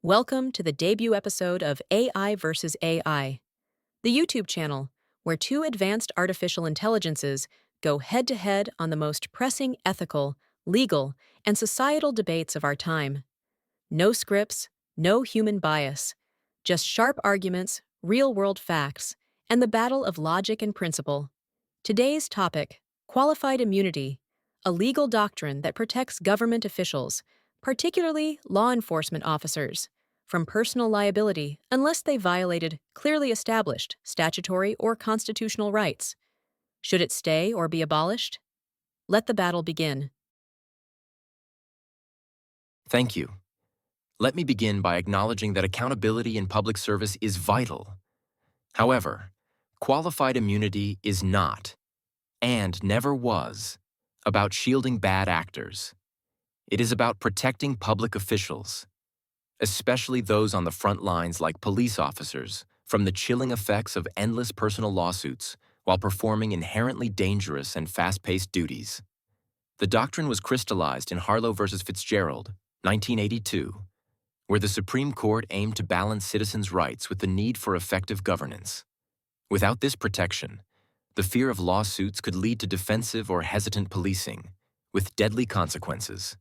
Welcome to the debut episode of AI vs. AI, the YouTube channel where two advanced artificial intelligences go head to head on the most pressing ethical, legal, and societal debates of our time. No scripts, no human bias, just sharp arguments, real world facts, and the battle of logic and principle. Today's topic: qualified immunity, a legal doctrine that protects government officials, particularly law enforcement officers, from personal liability unless they violated clearly established statutory or constitutional rights. Should it stay or be abolished? Let the battle begin. Thank you. Let me begin by acknowledging that accountability in public service is vital. However, qualified immunity is not, and never was, about shielding bad actors. It is about protecting public officials, especially those on the front lines like police officers, from the chilling effects of endless personal lawsuits while performing inherently dangerous and fast-paced duties. The doctrine was crystallized in Harlow v. Fitzgerald, 1982, where the Supreme Court aimed to balance citizens' rights with the need for effective governance. Without this protection, the fear of lawsuits could lead to defensive or hesitant policing, with deadly consequences.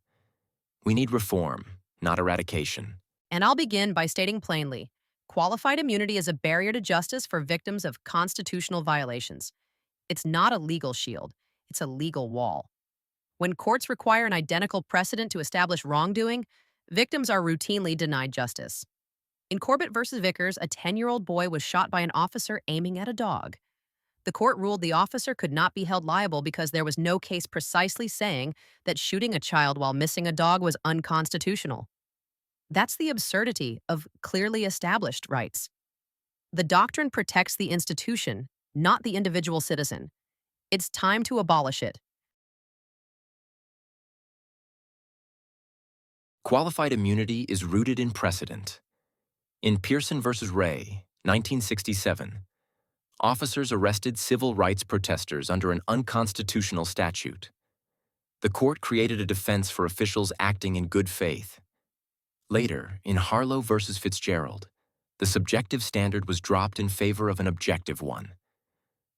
We need reform, not eradication. And I'll begin by stating plainly, qualified immunity is a barrier to justice for victims of constitutional violations. It's not a legal shield, it's a legal wall. When courts require an identical precedent to establish wrongdoing, victims are routinely denied justice. In Corbitt versus Vickers, a 10-year-old boy was shot by an officer aiming at a dog. The court ruled the officer could not be held liable because there was no case precisely saying that shooting a child while missing a dog was unconstitutional. That's the absurdity of clearly established rights. The doctrine protects the institution, not the individual citizen. It's time to abolish it. Qualified immunity is rooted in precedent. In Pearson v. Ray, 1967, officers arrested civil rights protesters under an unconstitutional statute. The court created a defense for officials acting in good faith. Later, in Harlow v. Fitzgerald, the subjective standard was dropped in favor of an objective one,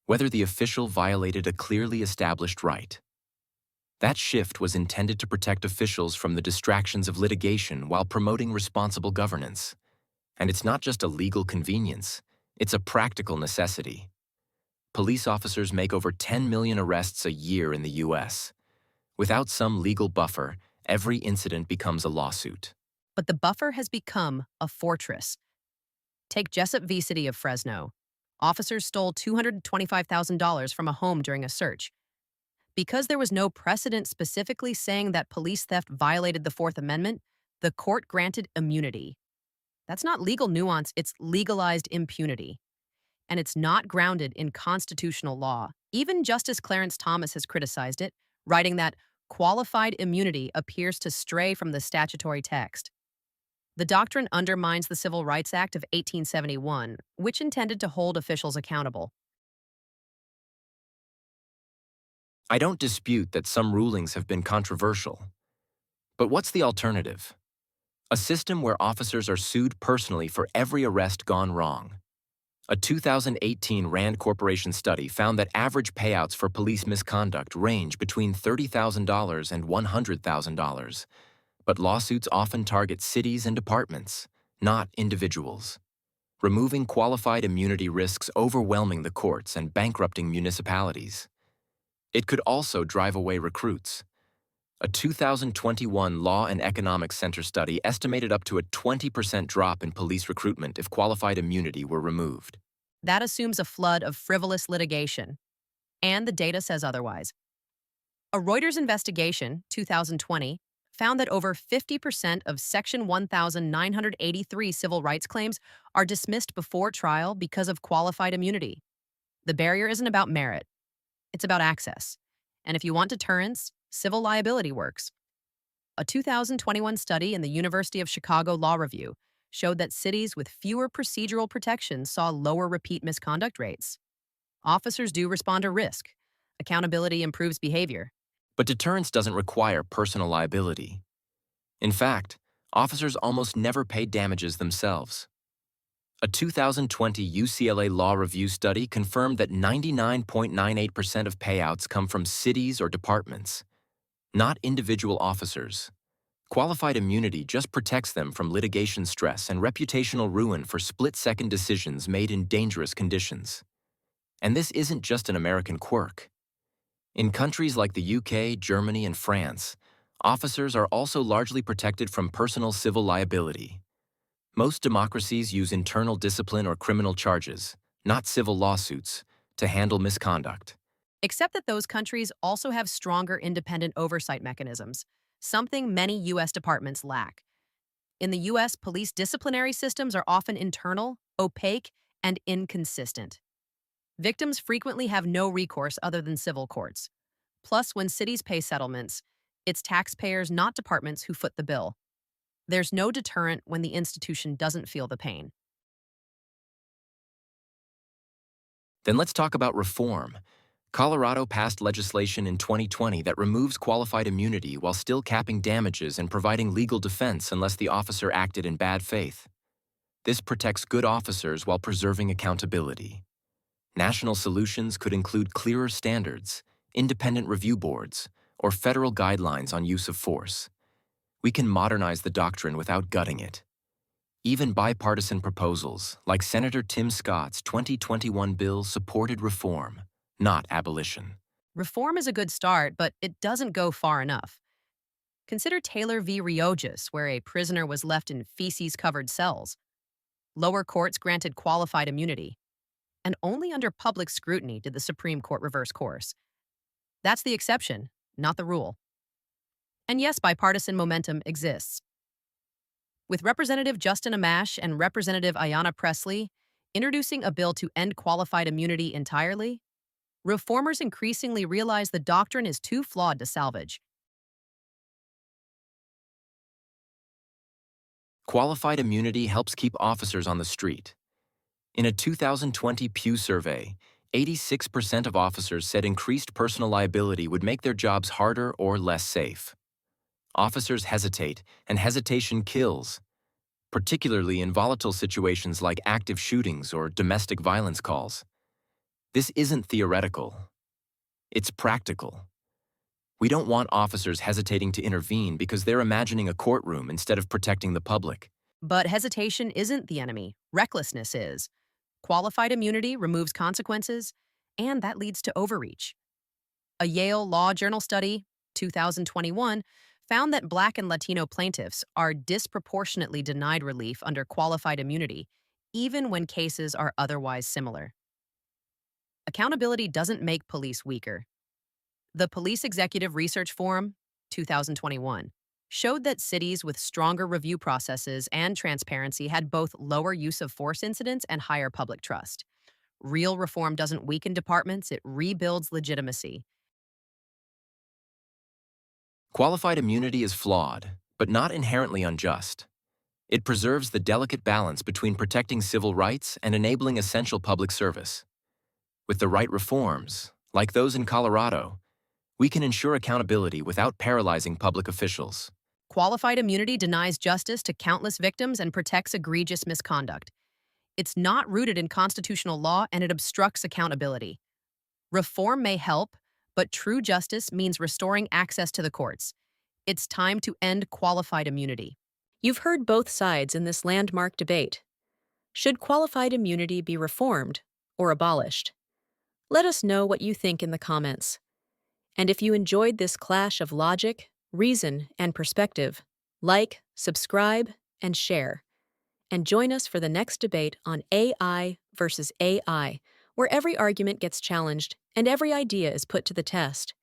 whether the official violated a clearly established right. That shift was intended to protect officials from the distractions of litigation while promoting responsible governance. And it's not just a legal convenience, it's a practical necessity. Police officers make over 10 million arrests a year in the U.S. Without some legal buffer, every incident becomes a lawsuit. But the buffer has become a fortress. Take Jessop v. City of Fresno. Officers stole $225,000 from a home during a search. Because there was no precedent specifically saying that police theft violated the Fourth Amendment, the court granted immunity. That's not legal nuance, it's legalized impunity. And it's not grounded in constitutional law. Even Justice Clarence Thomas has criticized it, writing that qualified immunity appears to stray from the statutory text. The doctrine undermines the Civil Rights Act of 1871, which intended to hold officials accountable. I don't dispute that some rulings have been controversial. But what's the alternative? A system where officers are sued personally for every arrest gone wrong. A 2018 Rand Corporation study found that average payouts for police misconduct range between $30,000 and $100,000. But lawsuits often target cities and departments, not individuals. Removing qualified immunity risks overwhelming the courts and bankrupting municipalities. It could also drive away recruits. A 2021 Law and Economics Center study estimated up to a 20% drop in police recruitment if qualified immunity were removed. That assumes a flood of frivolous litigation. And the data says otherwise. A Reuters investigation, 2020, found that over 50% of Section 1983 civil rights claims are dismissed before trial because of qualified immunity. The barrier isn't about merit. It's about access. And if you want deterrence, civil liability works. A 2021 study in the University of Chicago Law Review showed that cities with fewer procedural protections saw lower repeat misconduct rates. Officers do respond to risk. Accountability improves behavior. But deterrence doesn't require personal liability. In fact, officers almost never pay damages themselves. A 2020 UCLA Law Review study confirmed that 99.98% of payouts come from cities or departments, not individual officers. Qualified immunity just protects them from litigation stress and reputational ruin for split-second decisions made in dangerous conditions. And this isn't just an American quirk. In countries like the UK, Germany, and France, officers are also largely protected from personal civil liability. Most democracies use internal discipline or criminal charges, not civil lawsuits, to handle misconduct. Except that those countries also have stronger independent oversight mechanisms, something many U.S. departments lack. In the U.S., police disciplinary systems are often internal, opaque, and inconsistent. Victims frequently have no recourse other than civil courts. Plus, when cities pay settlements, it's taxpayers, not departments, who foot the bill. There's no deterrent when the institution doesn't feel the pain. Then let's talk about reform. Colorado passed legislation in 2020 that removes qualified immunity while still capping damages and providing legal defense unless the officer acted in bad faith. This protects good officers while preserving accountability. National solutions could include clearer standards, independent review boards, or federal guidelines on use of force. We can modernize the doctrine without gutting it. Even bipartisan proposals, like Senator Tim Scott's 2021 bill, supported reform, not abolition. Reform is a good start, but it doesn't go far enough. Consider Taylor v. Riojas, where a prisoner was left in feces-covered cells. Lower courts granted qualified immunity, and only under public scrutiny did the Supreme Court reverse course. That's the exception, not the rule. And yes, bipartisan momentum exists. With Representative Justin Amash and Representative Ayanna Pressley introducing a bill to end qualified immunity entirely, reformers increasingly realize the doctrine is too flawed to salvage. Qualified immunity helps keep officers on the street. In a 2020 Pew survey, 86% of officers said increased personal liability would make their jobs harder or less safe. Officers hesitate, and hesitation kills, particularly in volatile situations like active shootings or domestic violence calls. This isn't theoretical. It's practical. We don't want officers hesitating to intervene because they're imagining a courtroom instead of protecting the public. But hesitation isn't the enemy. Recklessness is. Qualified immunity removes consequences, and that leads to overreach. A Yale Law Journal study, 2021, found that Black and Latino plaintiffs are disproportionately denied relief under qualified immunity, even when cases are otherwise similar. Accountability doesn't make police weaker. The Police Executive Research Forum, 2021, showed that cities with stronger review processes and transparency had both lower use of force incidents and higher public trust. Real reform doesn't weaken departments, it rebuilds legitimacy. Qualified immunity is flawed, but not inherently unjust. It preserves the delicate balance between protecting civil rights and enabling essential public service. With the right reforms, like those in Colorado, we can ensure accountability without paralyzing public officials. Qualified immunity denies justice to countless victims and protects egregious misconduct. It's not rooted in constitutional law, and it obstructs accountability. Reform may help, but true justice means restoring access to the courts. It's time to end qualified immunity. You've heard both sides in this landmark debate. Should qualified immunity be reformed or abolished? Let us know what you think in the comments. And if you enjoyed this clash of logic, reason, and perspective, like, subscribe, and share. And join us for the next debate on AI versus AI, where every argument gets challenged and every idea is put to the test.